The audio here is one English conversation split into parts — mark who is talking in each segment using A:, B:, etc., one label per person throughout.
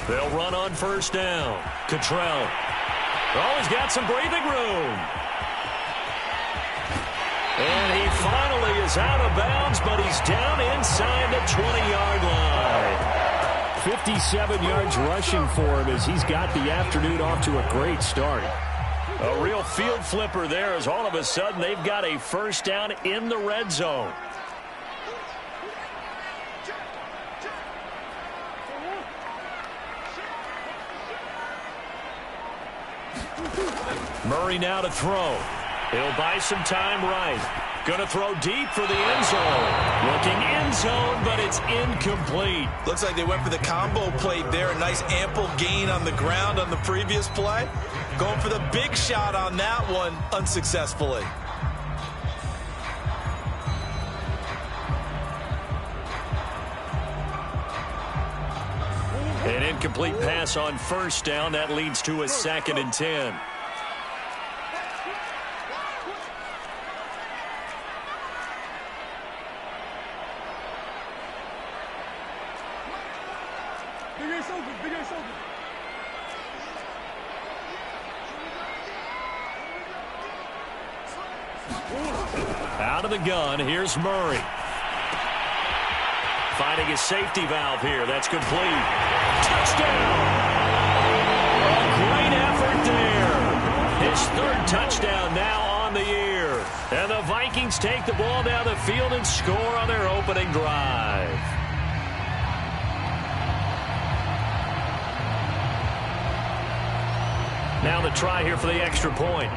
A: They'll run on first down. Cottrell. Oh, he's got some breathing room. And he finally is out of bounds, but he's down inside the 20-yard line. 57 yards rushing for him as he's got the afternoon off to a great start. A real field flipper there as all of a sudden they've got a first down in the red zone. Murray now to throw. He'll buy some time right. Going to throw deep for the end zone. Looking end zone, but it's incomplete.
B: Looks like they went for the combo play there. A nice ample gain on the ground on the previous play. Going for the big shot on that one unsuccessfully.
A: An incomplete pass on first down. That leads to a 2nd and 10. Out of the gun, here's Murray. Finding his safety valve here. That's complete. Touchdown! A great effort there. His 3rd touchdown now on the year. And the Vikings take the ball down the field and score on their opening drive. Now the try here for the extra point.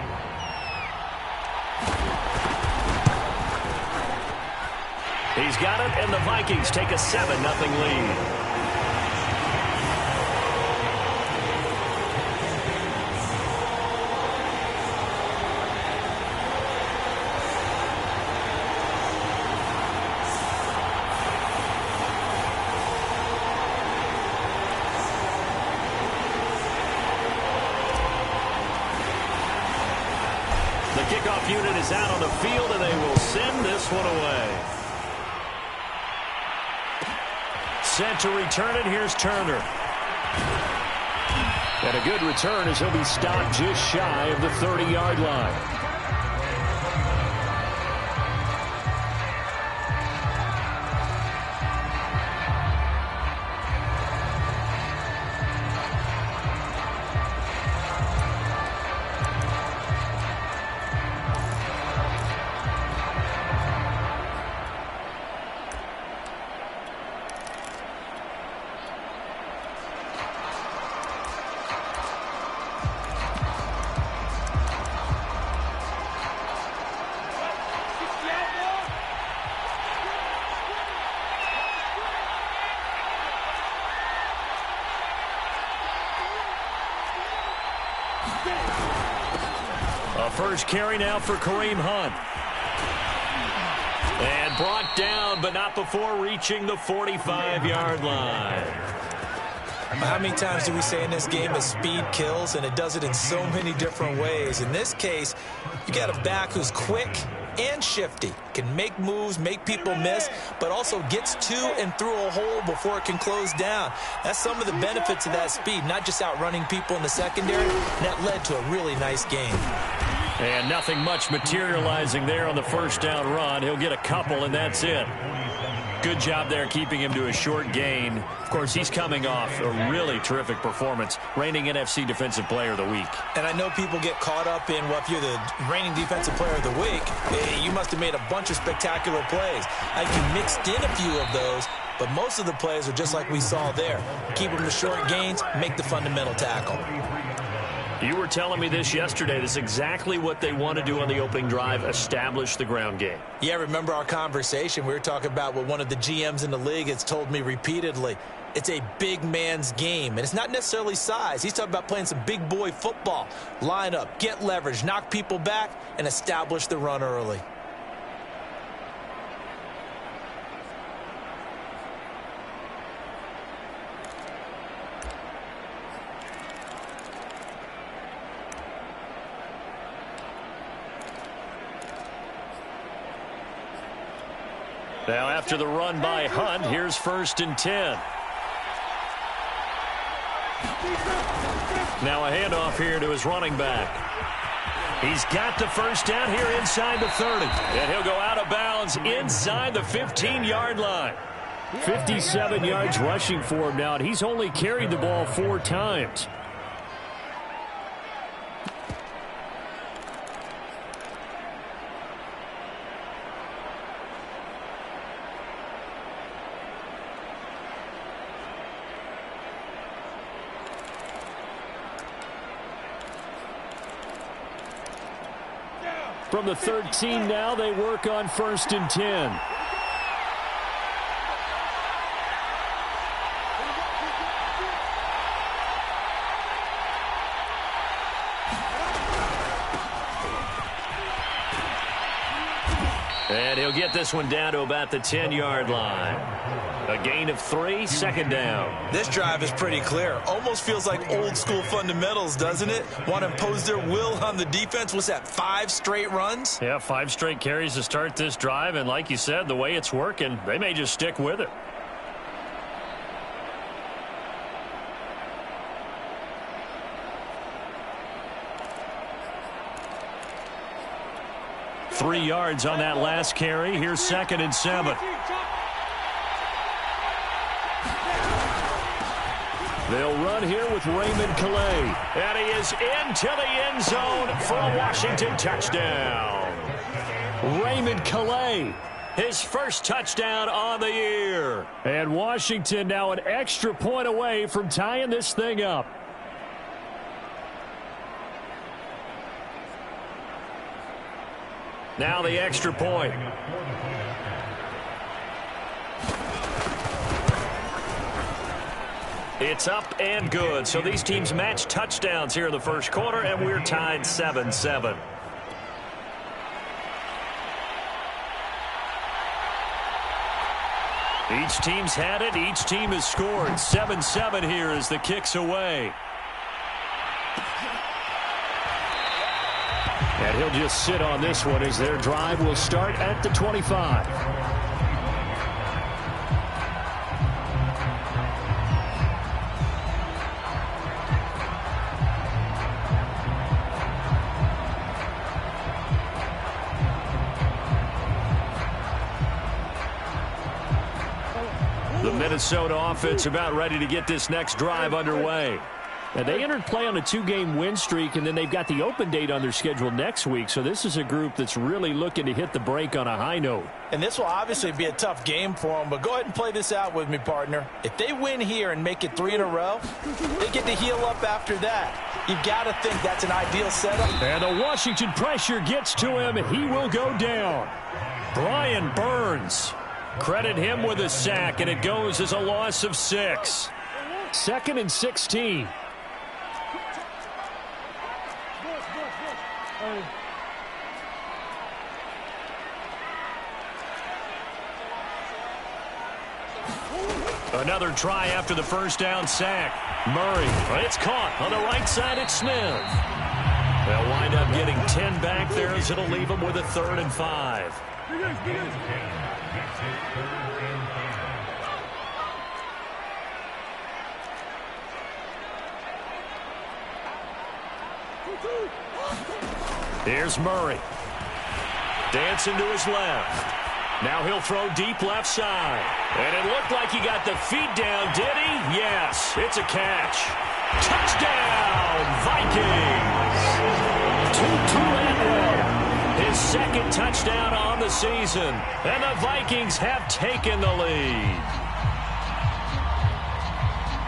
A: He's got it, and the Vikings take a 7-0 lead. The kickoff unit is out on the field, and they will send this one away. Set to return it. Here's Turner. And a good return as he'll be stopped just shy of the 30-yard line. A first carry now for Kareem Hunt. And brought down, but not before reaching the 45-yard line.
B: How many times do we say in this game that speed kills, and it does it in so many different ways? In this case, you got a back who's quick and shifty, can make moves, make people miss, but also gets to and through a hole before it can close down. That's some of the benefits of that speed, not just outrunning people in the secondary. That led to a really nice game.
A: And nothing much materializing there on the first down run. He'll get a couple, and that's it. Good job there keeping him to a short gain. Of course, he's coming off a really terrific performance, reigning NFC Defensive Player of the Week.
B: And I know people get caught up in, well, if you're the reigning Defensive Player of the Week, you must have made a bunch of spectacular plays. I think you mixed in a few of those, but most of the plays are just like we saw there. Keep them to short gains, make the fundamental tackle.
A: You were telling me this yesterday. This is exactly what they want to do on the opening drive, establish the ground game.
B: Yeah, remember our conversation? We were talking about what one of the GMs in the league has told me repeatedly. It's a big man's game, and it's not necessarily size. He's talking about playing some big boy football. Line up, get leverage, knock people back, and establish the run early.
A: Now after the run by Hunt, here's 1st and 10. Now a handoff here to his running back. He's got the first down here inside the 30. And he'll go out of bounds inside the 15-yard line. 57 yards rushing for him now, and he's only carried the ball 4 times. From the 13 now, they work on 1st and 10. And he'll get this one down to about the 10-yard line. A gain of 3, 2nd down.
B: This drive is pretty clear. Almost feels like old school fundamentals, doesn't it? Want to impose their will on the defense. What's that, 5 straight runs?
A: Yeah, 5 straight carries to start this drive. And like you said, the way it's working, they may just stick with it. Three yards on that last carry. Here's 2nd and 7. They'll run here with Raymond Calais. And he is into the end zone for a Washington touchdown. Raymond Calais, his first touchdown on the year. And Washington now an extra point away from tying this thing up. Now the extra point. It's up and good. So these teams match touchdowns here in the first quarter, and we're tied 7-7. Each team's had it. Each team has scored. 7-7 here as the kick's away. And he'll just sit on this one as their drive will start at the 25. The Minnesota offense about ready to get this next drive underway. Now, they entered play on a 2-game win streak, and then they've got the open date on their schedule next week. So this is a group that's really looking to hit the break on a high note.
B: And this will obviously be a tough game for them, but go ahead and play this out with me, partner. If they win here and make it 3 in a row, they get to heal up after that. You've got to think that's an ideal setup.
A: And the Washington pressure gets to him. He will go down. Brian Burns. Credit him with a sack, and it goes as a loss of 6. 2nd and 16. Another try after the first down sack. Murray, it's caught on the right side at Smith. They'll wind up getting 10 back there as it'll leave them with a 3rd and 5. Here's Murray. Dancing to his left. Now he'll throw deep left side. And it looked like he got the feet down, did he? Yes, it's a catch. Touchdown, Vikings! Tutu Atwell, his 2nd touchdown on the season. And the Vikings have taken the lead.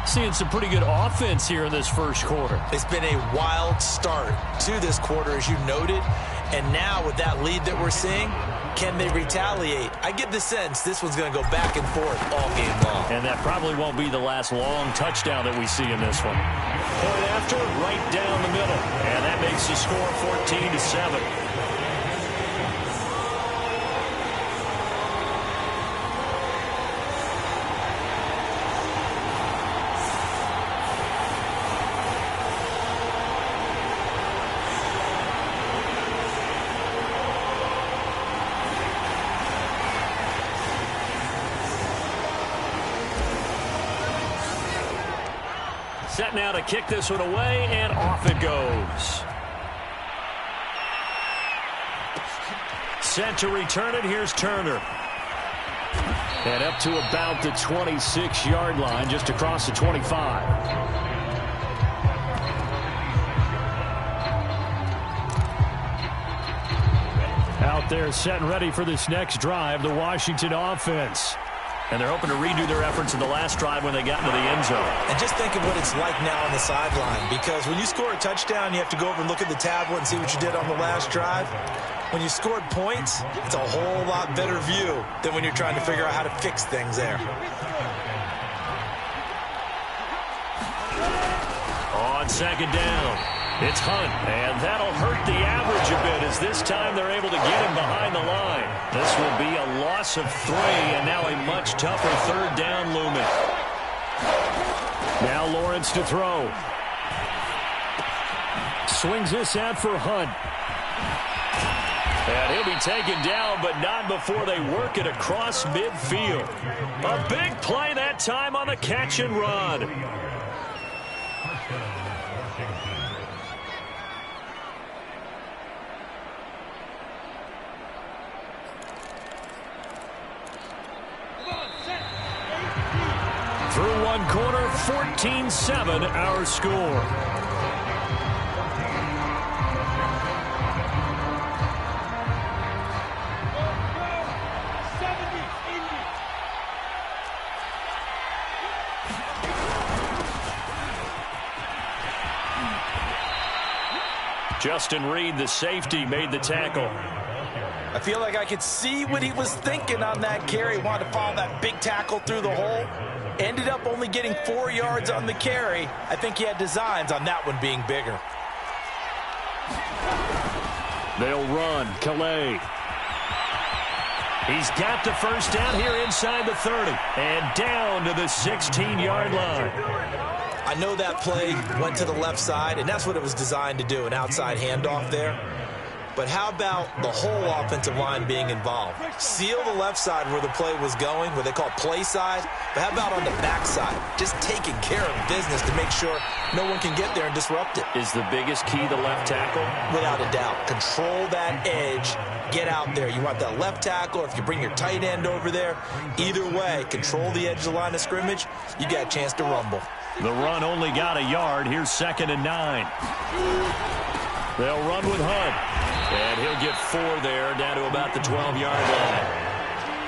A: Seeing some pretty good offense here in this first quarter.
B: It's been a wild start to this quarter, as you noted. And now with that lead that we're seeing, can they retaliate? I get the sense this one's going to go back and forth all game long.
A: And that probably won't be the last long touchdown that we see in this one. Point after, right down the middle. And that makes the score 14-7. Set now to kick this one away, and off it goes. Set to return it. Here's Turner. And up to about the 26-yard line, just across the 25. Out there set and ready for this next drive, the Washington offense. And they're hoping to redo their efforts in the last drive when they got into the end zone.
B: And just think of what it's like now on the sideline, because when you score a touchdown, you have to go over and look at the tablet and see what you did on the last drive. When you scored points, it's a whole lot better view than when you're trying to figure out how to fix things there.
A: On second down, it's Hunt, and that'll hurt the average a bit as this time they're able to get him behind the line. This will be a loss of 3, and now a much tougher third down looming. Now Lawrence to throw. Swings this out for Hunt. And he'll be taken down, but not before they work it across midfield. A big play that time on the catch and run. Through one quarter, 14-7 our score. Justin Reed, the safety, made the tackle.
B: I feel like I could see what he was thinking on that carry. Wanted to follow that big tackle through the hole. Ended up only getting 4 yards on the carry. I think he had designs on that one being bigger.
A: They'll run. Calais. He's got the first down here inside the 30. And down to the 16-yard line.
B: I know that play went to the left side, and that's what it was designed to do, an outside handoff there. But how about the whole offensive line being involved? Seal the left side where the play was going, where they call play side. But how about on the back side? Just taking care of business to make sure no one can get there and disrupt it.
A: Is the biggest key the left tackle?
B: Without a doubt. Control that edge. Get out there. You want that left tackle, or if you bring your tight end over there, either way, control the edge of the line of scrimmage, you got a chance to rumble.
A: The run only got a yard. Here's 2nd and 9. They'll run with Hunt. And he'll get 4 there, down to about the 12-yard line.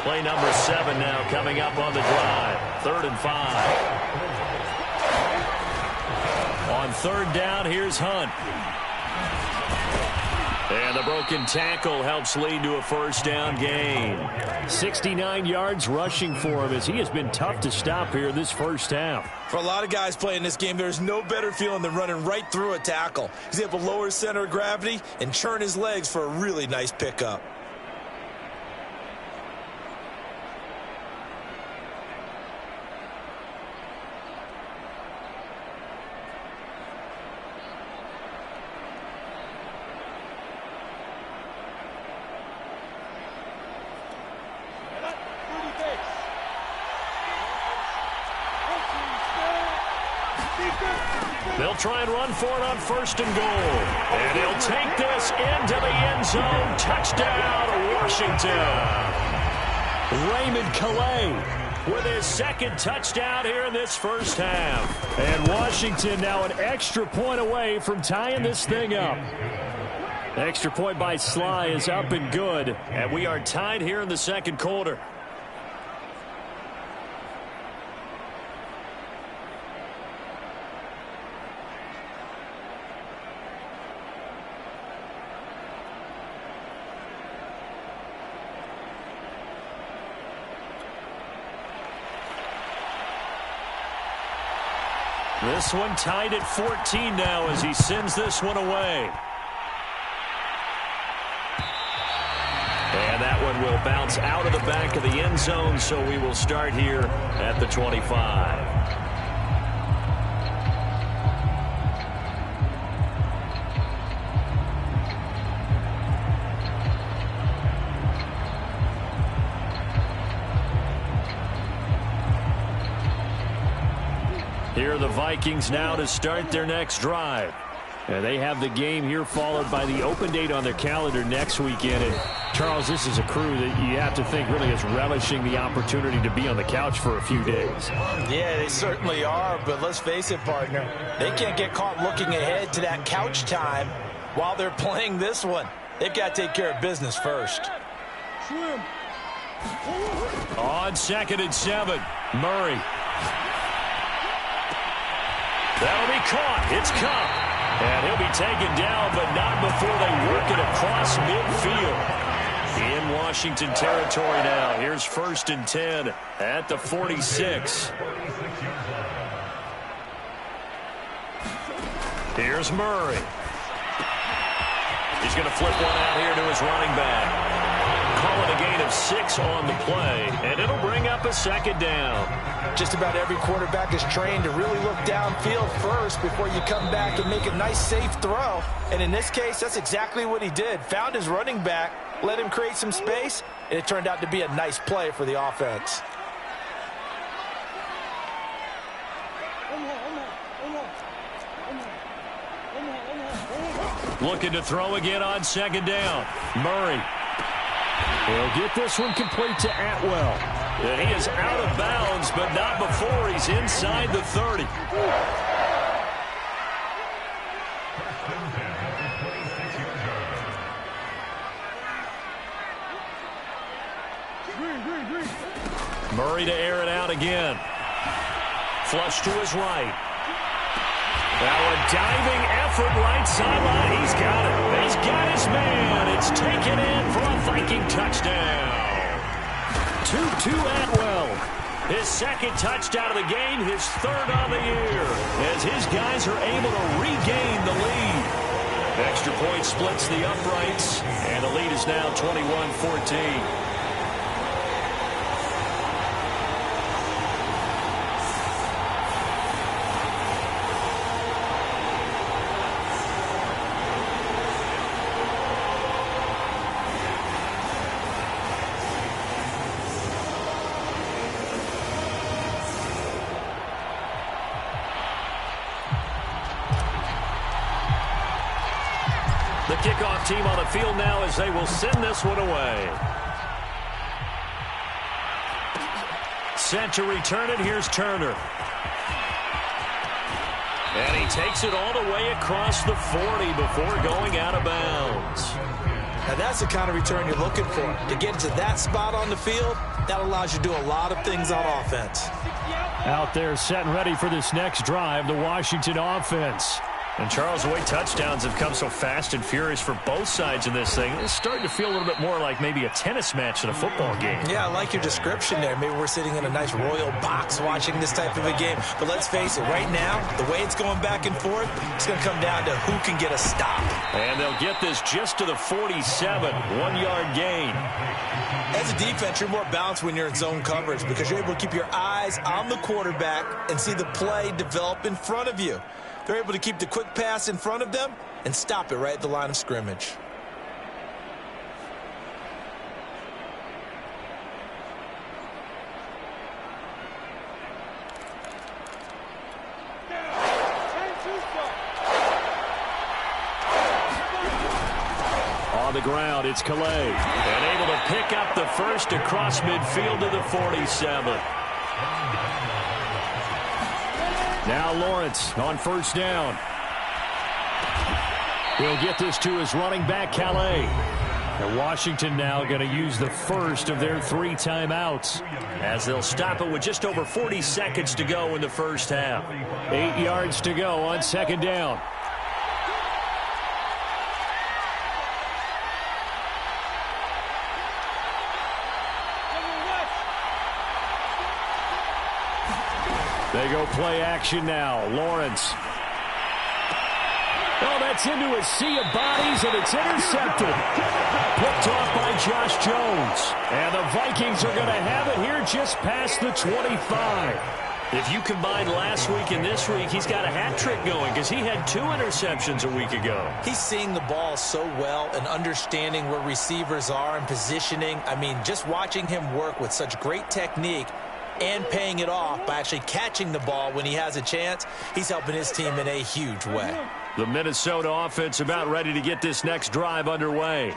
A: Play number 7 now coming up on the drive. 3rd and 5. On 3rd down, here's Hunt. And the broken tackle helps lead to a first down gain. 69 yards rushing for him as he has been tough to stop here this first half.
B: For a lot of guys playing this game, there's no better feeling than running right through a tackle. He's able to lower his center of gravity and churn his legs for a really nice pickup.
A: They'll try and run for it on 1st and goal. And he'll take this into the end zone. Touchdown, Washington. Raymond Calais with his 2nd touchdown here in this first half. And Washington now an extra point away from tying this thing up. Extra point by Sly is up and good. And we are tied here in the 2nd quarter. This one tied at 14 now as he sends this one away. And that one will bounce out of the back of the end zone, so we will start here at the 25. Here are the Vikings now to start their next drive. And they have the game here followed by the open date on their calendar next weekend. And Charles, this is a crew that you have to think really is relishing the opportunity to be on the couch for a few days.
B: Yeah, they certainly are, but let's face it, partner. They can't get caught looking ahead to that couch time while they're playing this one. They've got to take care of business first.
A: On 2nd and 7, Murray. That'll be caught. It's Cup. And he'll be taken down, but not before they work it across midfield. In Washington territory now. Here's 1st and 10 at the 46. Here's Murray. He's going to flip one out here to his running back. Call it a gain of 6 on the play, and it'll bring up a 2nd down.
B: Just about every quarterback is trained to really look downfield first before you come back and make a nice, safe throw. And in this case, that's exactly what he did. Found his running back, let him create some space, and it turned out to be a nice play for the offense.
A: Looking to throw again on 2nd down. Murray. He'll get this one complete to Atwell. And he is out of bounds, but not before he's inside the 30. Murray to air it out again. Flush to his right. Now a diving effort right sideline. He's got it. He's got his man. It's taken in for a Viking touchdown. 2-2 Atwell. His 2nd touchdown of the game, his 3rd on the year, as his guys are able to regain the lead. Extra point splits the uprights, and the lead is now 21-14. The kickoff team on the field now as they will send this one away. Set to return it. Here's Turner. And he takes it all the way across the 40 before going out of bounds.
B: Now that's the kind of return you're looking for. To get to that spot on the field, that allows you to do a lot of things on offense.
A: Out there set and ready for this next drive, the Washington offense. And Charles, the way touchdowns have come so fast and furious for both sides in this thing, it's starting to feel a little bit more like maybe a tennis match than a football game.
B: Yeah, I like your description there. Maybe we're sitting in a nice royal box watching this type of a game. But let's face it, right now, the way it's going back and forth, it's going to come down to who can get a stop.
A: And they'll get this just to the 47, 1-yard gain.
B: As a defense, you're more balanced when you're in zone coverage because you're able to keep your eyes on the quarterback and see the play develop in front of you. They're able to keep the quick pass in front of them and stop it right at the line of scrimmage.
A: On the ground, it's Calais. And able to pick up the first across midfield to the 47. Now Lawrence on 1st down. He'll get this to his running back, Calais. And Washington now going to use the first of their 3 timeouts as they'll stop it with just over 40 seconds to go in the first half. 8 yards to go on 2nd down. They go play action now. Lawrence. Oh, that's into a sea of bodies, and it's intercepted. Picked off by Josh Jones. And the Vikings are going to have it here just past the 25. If you combine last week and this week, he's got a hat trick going because he had 2 interceptions a week ago.
B: He's seeing the ball so well and understanding where receivers are and positioning. I mean, just watching him work with such great technique, and paying it off by actually catching the ball when he has a chance. He's helping his team in a huge way.
A: The Minnesota offense about ready to get this next drive underway.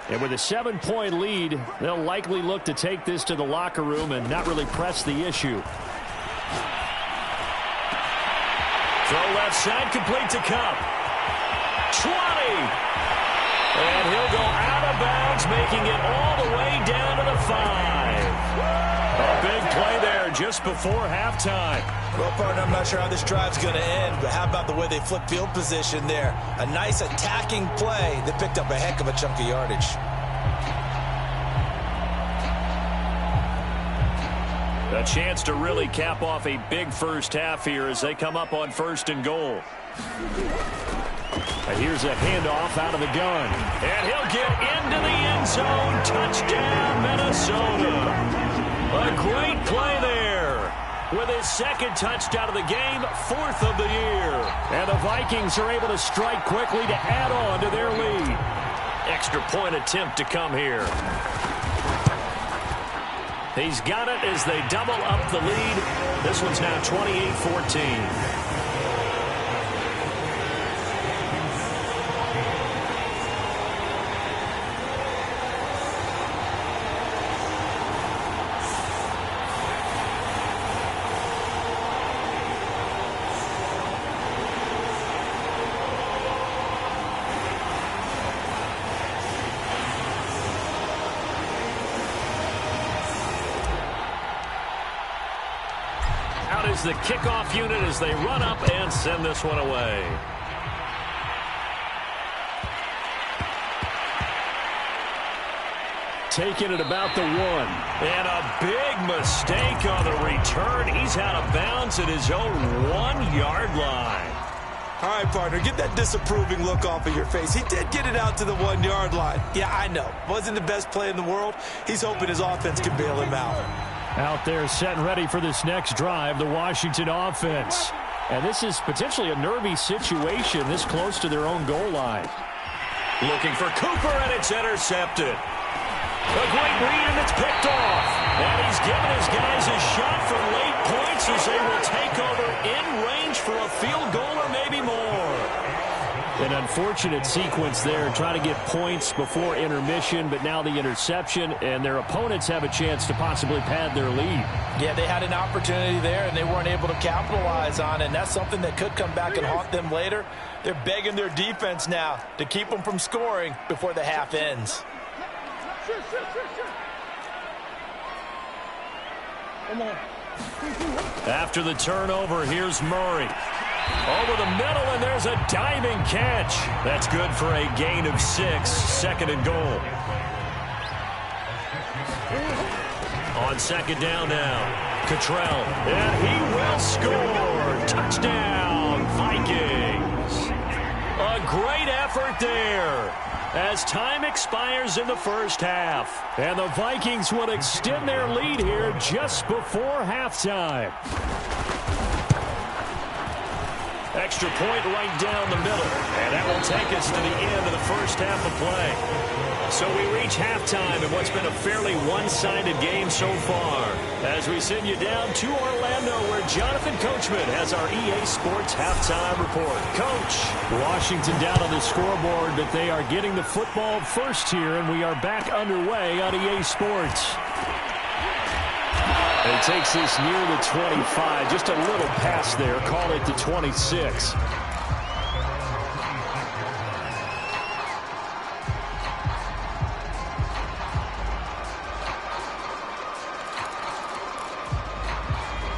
A: And with a 7-point lead, they'll likely look to take this to the locker room and not really press the issue. Throw left side, complete to Cup. 20! And he'll go out of bounds, making it all the way down to the 5. A big play there just before halftime.
B: Well, partner, I'm not sure how this drive's going to end, but how about the way they flip field position there? A nice attacking play that picked up a heck of a chunk of yardage.
A: A chance to really cap off a big first half here as they come up on 1st and goal. And here's a handoff out of the gun. And he'll get into the end zone. Touchdown, Minnesota. A great play there. With his 2nd touchdown of the game, 4th of the year. And the Vikings are able to strike quickly to add on to their lead. Extra point attempt to come here. He's got it as they double up the lead. This one's now 28-14. Is the kickoff unit as they run up and send this one away. Taking it about the 1. And a big mistake on the return. He's out of bounds at his own 1-yard line.
B: All right, partner, get that disapproving look off of your face. He did get it out to the 1-yard line. Yeah, I know. Wasn't the best play in the world. He's hoping his offense can bail him out.
A: Out there set and ready for this next drive, the Washington offense. And this is potentially a nervy situation this close to their own goal line. Looking for Cooper, and it's intercepted. A great read, and it's picked off. And he's given his guys a shot for late points as they will take over in range for a field goal or maybe more. An unfortunate sequence there, trying to get points before intermission, but now the interception, and their opponents have a chance to possibly pad their lead.
B: Yeah, they had an opportunity there, and they weren't able to capitalize on it, and that's something that could come back and haunt them later. They're begging their defense now to keep them from scoring before the half ends.
A: After the turnover, here's Murray. Over the middle, and there's a diving catch. That's good for a gain of 6, 2nd and goal. On 2nd down now, Cottrell, and he will score. Touchdown, Vikings. A great effort there as time expires in the first half. And the Vikings will extend their lead here just before halftime. Extra point right down the middle. And that will take us to the end of the first half of play. So we reach halftime in what's been a fairly one-sided game so far. As we send you down to Orlando, where Jonathan Coachman has our EA Sports halftime report. Coach, Washington down on the scoreboard, but they are getting the football first here, and we are back underway on EA Sports. And he takes this near the 25. Just a little pass there. Call it the 26.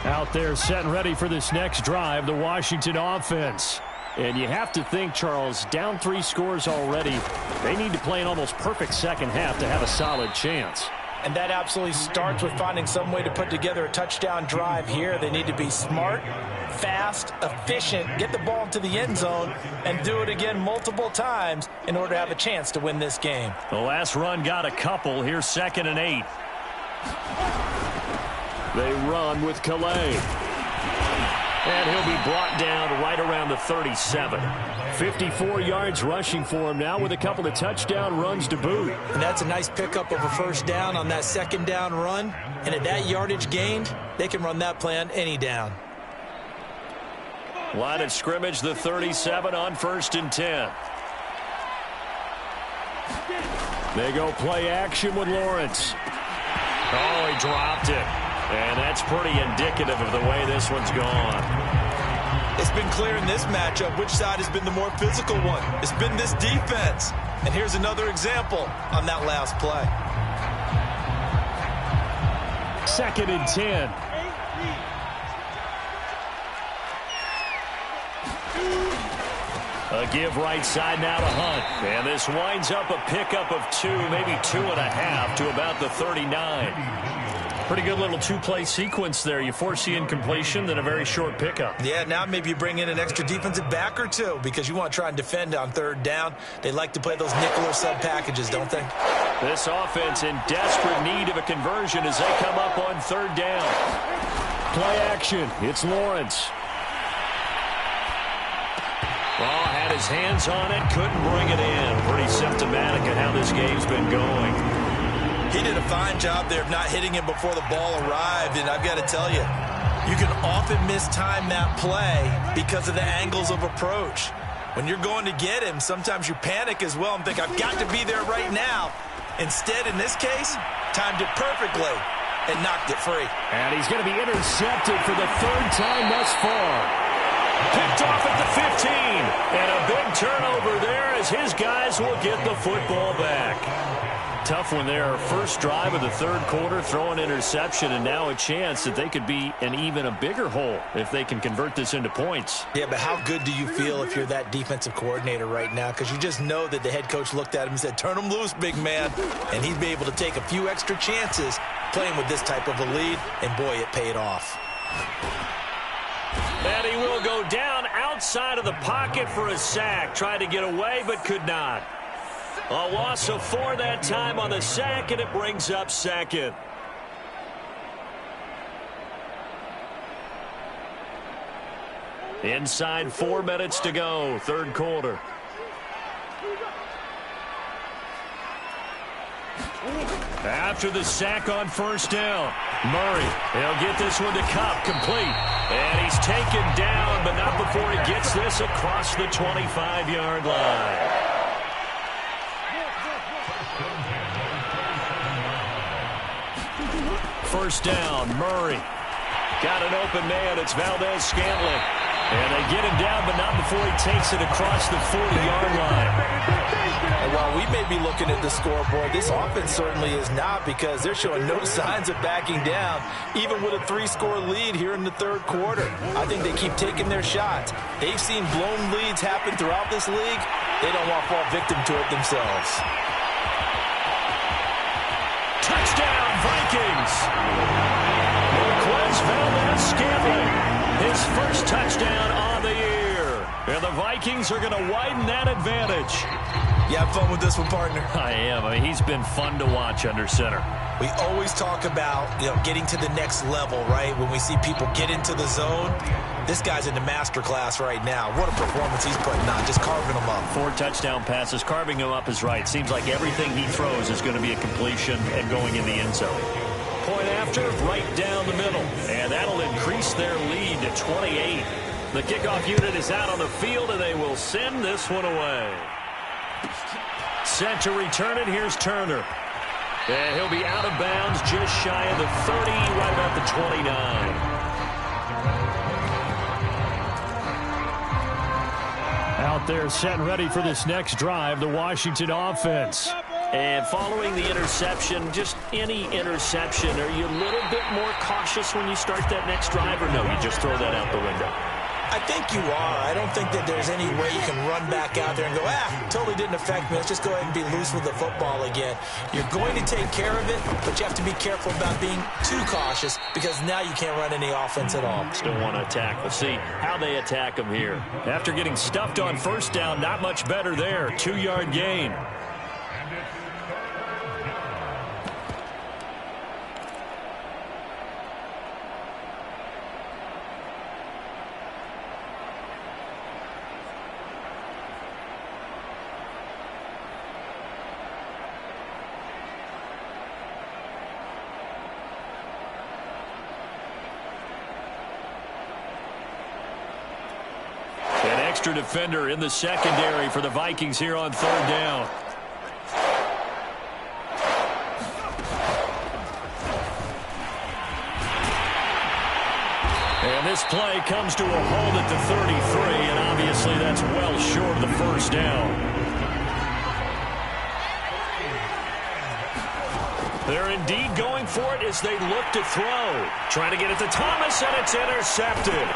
A: Out there set and ready for this next drive, the Washington offense. And you have to think, Charles, down 3 scores already. They need to play an almost perfect second half to have a solid chance.
B: And that absolutely starts with finding some way to put together a touchdown drive here. They need to be smart, fast, efficient, get the ball to the end zone, and do it again multiple times in order to have a chance to win this game.
A: The last run got a couple. Here's 2nd and 8. They run with Calais. And he'll be brought down right around the 37. 54 yards rushing for him now with a couple of touchdown runs to boot.
B: And that's a nice pickup of a first down on that second down run. And at that yardage gained, they can run that play on any down.
A: Line of scrimmage, the 37 on 1st and 10. They go play action with Lawrence. Oh, he dropped it. And that's pretty indicative of the way this one's gone.
B: It's been clear in this matchup which side has been the more physical one. It's been this defense. And here's another example on that last play.
A: 2nd and 10. A give right side now to Hunt. And this winds up a pickup of 2, maybe 2.5 to about the 39. Pretty good little two-play sequence there. You force the incompletion, then a very short pickup.
B: Yeah, now maybe you bring in an extra defensive back or two because you want to try and defend on 3rd down. They like to play those nickel or sub packages, don't they?
A: This offense in desperate need of a conversion as they come up on 3rd down. Play action. It's Lawrence. Oh, had his hands on it, couldn't bring it in. Pretty symptomatic of how this game's been going.
B: He did a fine job there of not hitting him before the ball arrived, and I've got to tell you, you can often mistime that play because of the angles of approach. When you're going to get him, sometimes you panic as well and think, I've got to be there right now. Instead, in this case, timed it perfectly and knocked it free.
A: And he's going to be intercepted for the 3rd time thus far. Picked off at the 15. And a big turnover there as his guys will get the football back. Tough one there. First drive of the 3rd quarter, throw an interception, and now a chance that they could be in even a bigger hole if they can convert this into points.
B: Yeah, but how good do you feel if you're that defensive coordinator right now? Because you just know that the head coach looked at him and said, turn him loose, big man. And he'd be able to take a few extra chances playing with this type of a lead, and boy, it paid off.
A: And he will go down outside of the pocket for a sack. Tried to get away, but could not. A loss of 4 that time on the sack, and it brings up 2nd. Inside 4 minutes to go, 3rd quarter. After the sack on 1st down, Murray, he'll get this one to Cup, complete. And he's taken down, but not before he gets this across the 25-yard line. First down, Murray. Got an open man. It's Valdez-Scantling. And they get him down, but not before he takes it across the 40-yard line.
B: And while we may be looking at the scoreboard, this offense certainly is not, because they're showing no signs of backing down, even with a 3-score lead here in the 3rd quarter. I think they keep taking their shots. They've seen blown leads happen throughout this league. They don't want to fall victim to it themselves.
A: Touchdown, Vikings! Marquez Valdez-Scantling, his first touchdown on the year. And the Vikings are going to widen that advantage.
B: You have fun with this one, partner?
A: I am. I mean, he's been fun to watch under center.
B: We always talk about, getting to the next level, right? When we see people get into the zone, this guy's in the master class right now. What a performance he's putting on, just carving them up.
A: 4 touchdown passes. Carving him up is right. Seems like everything he throws is going to be a completion and going in the end zone. Point after, right down the middle. And that'll increase their lead to 28. The kickoff unit is out on the field, and they will send this one away. Set to return it. Here's Turner. And he'll be out of bounds just shy of the 30, right about the 29. Out there set and ready for this next drive, the Washington offense. And following the interception, just any interception, are you a little bit more cautious when you start that next drive, or no, you just throw that out the window?
B: I think you are. I don't think that there's any way you can run back out there and go, totally didn't affect me. Let's just go ahead and be loose with the football again. You're going to take care of it, but you have to be careful about being too cautious, because now you can't run any offense at all.
A: Still want to attack. Let's see how they attack him here. After getting stuffed on first down, not much better there. 2-yard gain. extra defender in the secondary for the Vikings here on third down. And this play comes to a halt at the 33, and obviously that's well short of the first down. They're indeed going for it as they look to throw. Trying to get it to Thomas, and it's intercepted.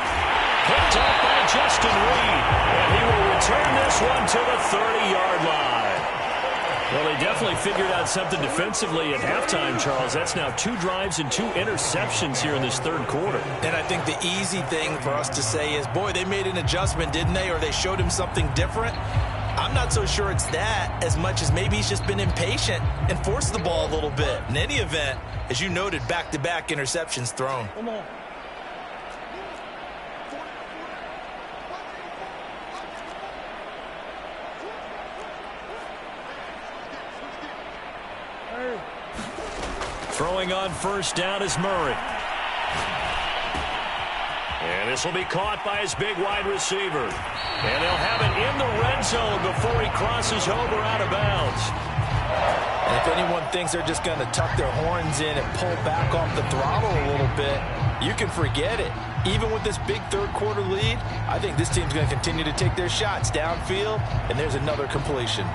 A: Picked up by Justin Reed, and he will return this one to the 30-yard line. Well, they definitely figured out something defensively at halftime, Charles. That's now 2 drives and 2 interceptions here in this third quarter.
B: And I think the easy thing for us to say is, boy, they made an adjustment, didn't they? Or they showed him something different. I'm not so sure it's that as much as maybe he's just been impatient and forced the ball a little bit. In any event, as you noted, back-to-back interceptions thrown.
C: Come on.
A: Throwing on first down is Murray. And this will be caught by his big wide receiver. And they'll have it in the red zone before he crosses over out of bounds.
B: And if anyone thinks they're just going to tuck their horns in and pull back off the throttle a little bit, you can forget it. Even with this big third quarter lead, I think this team's going to continue to take their shots downfield, and there's another completion.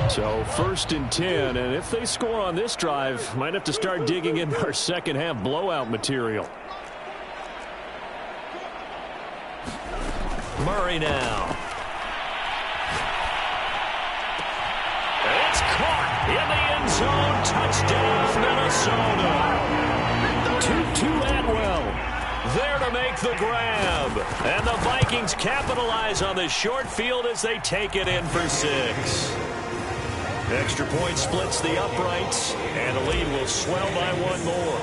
A: So 1st and 10, and if they score on this drive, might have to start digging into our second half blowout material. Murray now. It's caught in the end zone. Touchdown, Minnesota. Tutu Atwell there to make the grab. And the Vikings capitalize on the short field as they take it in for 6. Extra point splits the uprights, and the lead will swell by 1 more.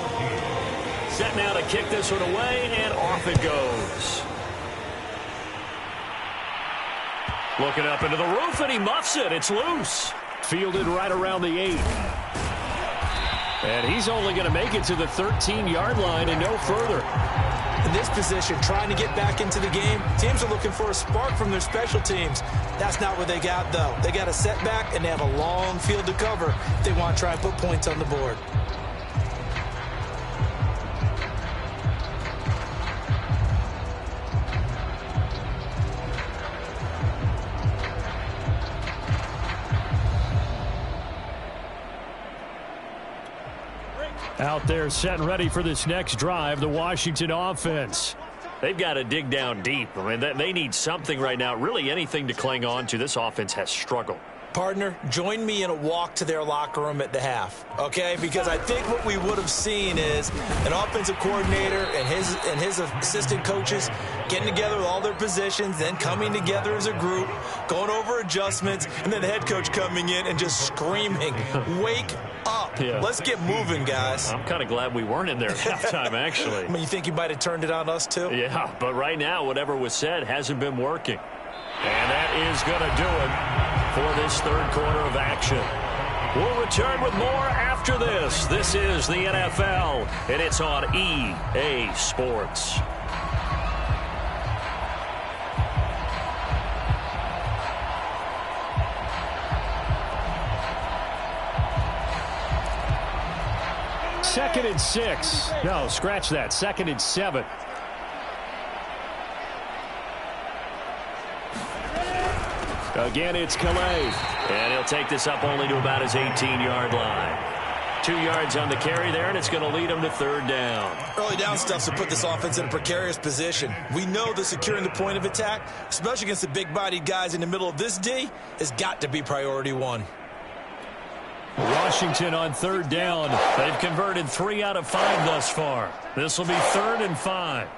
A: Set now to kick this one away, and off it goes. Looking up into the roof, and he muffs it. It's loose. Fielded right around the 8. And he's only going to make it to the 13-yard line and no further.
B: In this position, trying to get back into the game, teams are looking for a spark from their special teams. That's not what they got, though. They got a setback, and they have a long field to cover if they want to try and put points on the board.
A: Out there set and ready for this next drive, the Washington offense. They've got to dig down deep. I mean, they need something right now, really anything to cling on to. This offense has struggled.
B: Partner, join me in a walk to their locker room at the half, okay? Because I think what we would have seen is an offensive coordinator and his assistant coaches getting together with all their positions, then coming together as a group, going over adjustments, and then the head coach coming in and just screaming, wake up. Yeah. Let's get moving, guys.
A: I'm kind of glad we weren't in there at halftime, actually.
B: I mean, you think he might have turned it on us, too?
A: Yeah, but right now, whatever was said hasn't been working. And that is going to do it for this third quarter of action. We'll return with more after this. This is the NFL, and it's on EA Sports. Second and 6. No, scratch that. 2nd and 7. Again, it's Calais. And he'll take this up only to about his 18-yard line. 2 yards on the carry there, and it's going to lead him to third down.
B: Early down stuff to put this offense in a precarious position. We know that securing the point of attack, especially against the big-bodied guys in the middle of this D, has got to be priority 1.
A: Washington on third down. They've converted 3 out of 5 thus far. This will be 3rd and 5.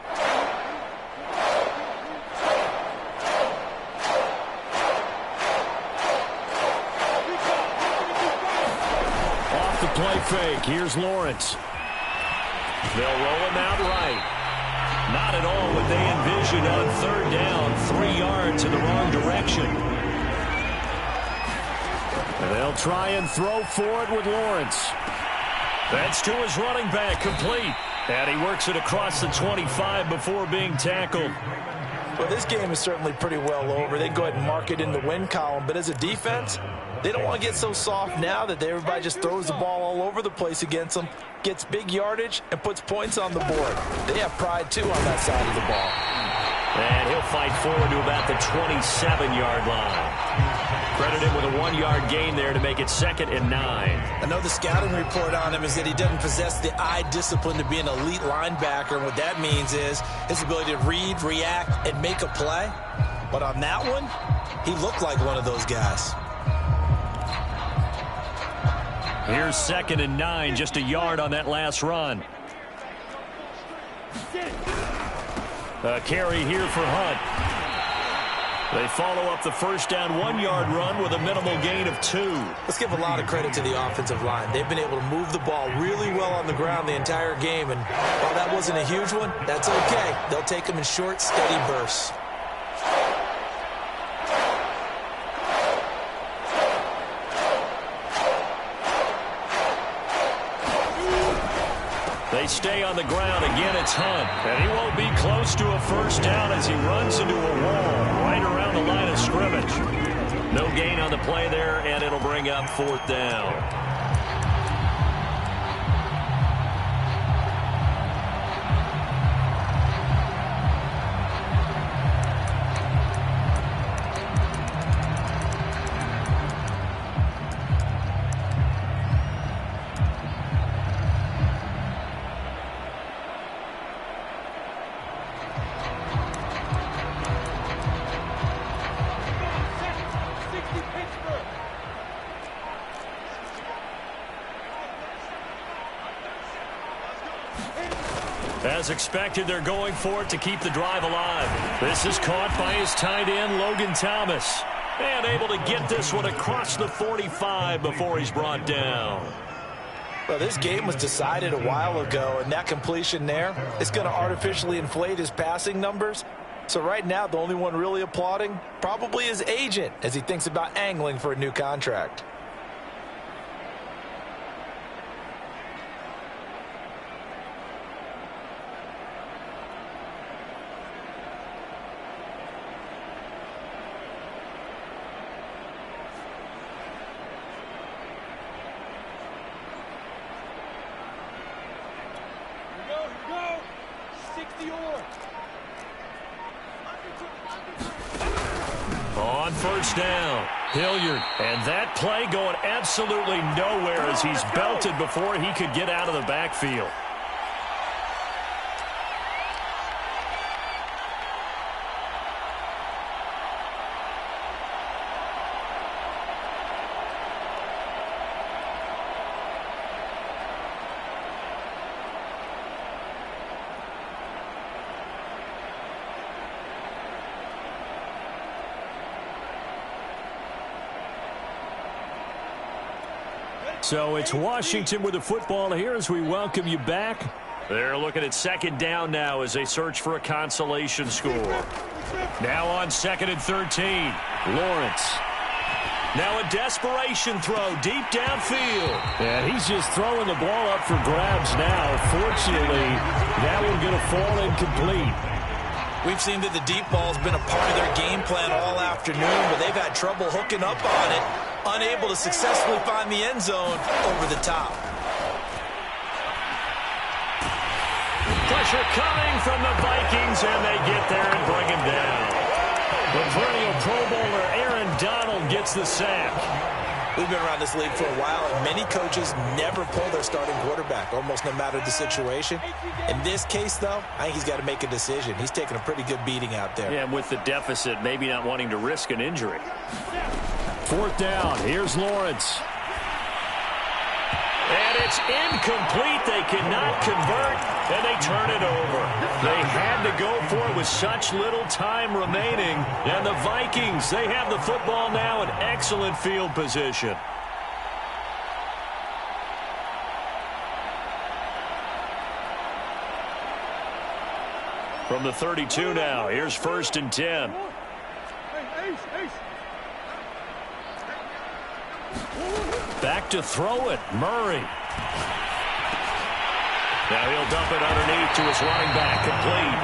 A: Off the play fake. Here's Lawrence. They'll roll him out right. Not at all what they envisioned on third down. 3 yards in the wrong direction. And they'll try and throw for it with Lawrence. That's to his running back, complete. And he works it across the 25 before being tackled.
B: Well, this game is certainly pretty well over. They can go ahead and mark it in the win column. But as a defense, they don't want to get so soft now that everybody just throws the ball all over the place against them, gets big yardage, and puts points on the board. They have pride, too, on that side of the ball.
A: And he'll fight forward to about the 27-yard line. Credit him with a 1-yard gain there to make it 2nd and 9.
B: I know the scouting report on him is that he doesn't possess the eye discipline to be an elite linebacker. And what that means is his ability to read, react, and make a play. But on that one, he looked like one of those guys.
A: Here's 2nd and 9, just a yard on that last run. A carry here for Hunt. They follow up the first down 1-yard run with a minimal gain of 2.
B: Let's give a lot of credit to the offensive line. They've been able to move the ball really well on the ground the entire game. And while that wasn't a huge one, that's okay. They'll take them in short, steady bursts.
A: They stay on the ground. Again, it's Hunt. And he won't be close to a first down as he runs into a wall right around the line of scrimmage. No gain on the play there, and it'll bring up 4th down. As expected, they're going for it to keep the drive alive. This is caught by his tight end, Logan Thomas. And able to get this one across the 45 before he's brought down.
B: Well, this game was decided a while ago, and that completion there is going to artificially inflate his passing numbers. So right now, the only one really applauding probably his agent as he thinks about angling for a new contract.
A: On first down, Hilliard. And that play going absolutely nowhere as he's belted before he could get out of the backfield. So it's Washington with the football here as we welcome you back. They're looking at 2nd down now as they search for a consolation score. Now on 2nd and 13. Lawrence. Now a desperation throw deep downfield. And he's just throwing the ball up for grabs now. Fortunately, that one going to fall incomplete.
B: We've seen that the deep ball's been a part of their game plan all afternoon, but they've had trouble hooking up on it, unable to successfully find the end zone over the top.
A: Pressure coming from the Vikings, and they get there and bring him down. The perennial Pro Bowler Aaron Donald gets the sack.
B: We've been around this league for a while, and many coaches never pull their starting quarterback, almost no matter the situation. In this case, though, I think he's got to make a decision. He's taking a pretty good beating out there.
A: Yeah, and with the deficit, maybe not wanting to risk an injury. 4th down. Here's Lawrence. And it's incomplete. They cannot convert, and they turn it over. They had to go for it with such little time remaining. And the Vikings, they have the football now in excellent field position. From the 32 now, here's 1st and 10. Back to throw it, Murray. Now he'll dump it underneath to his running back, complete.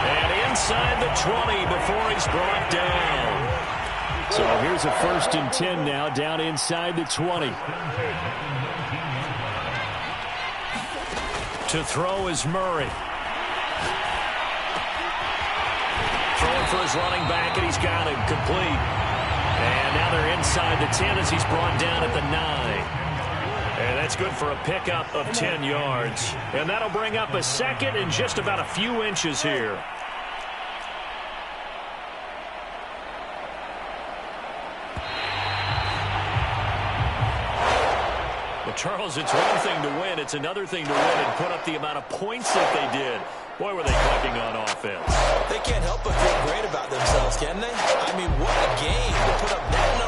A: And inside the 20 before he's brought down. So here's a 1st and 10 now, down inside the 20. To throw is Murray. Throwing for his running back, and he's got him complete. And now they're inside the 10 as he's brought down at the 9. And that's good for a pickup of 10 yards. And that'll bring up a 2nd and just about a few inches here. Well, Charles, it's one thing to win. It's another thing to win and put up the amount of points that they did. Boy, were they clicking on offense.
B: They can't help but feel great about themselves, can they? I mean, what a game to put up that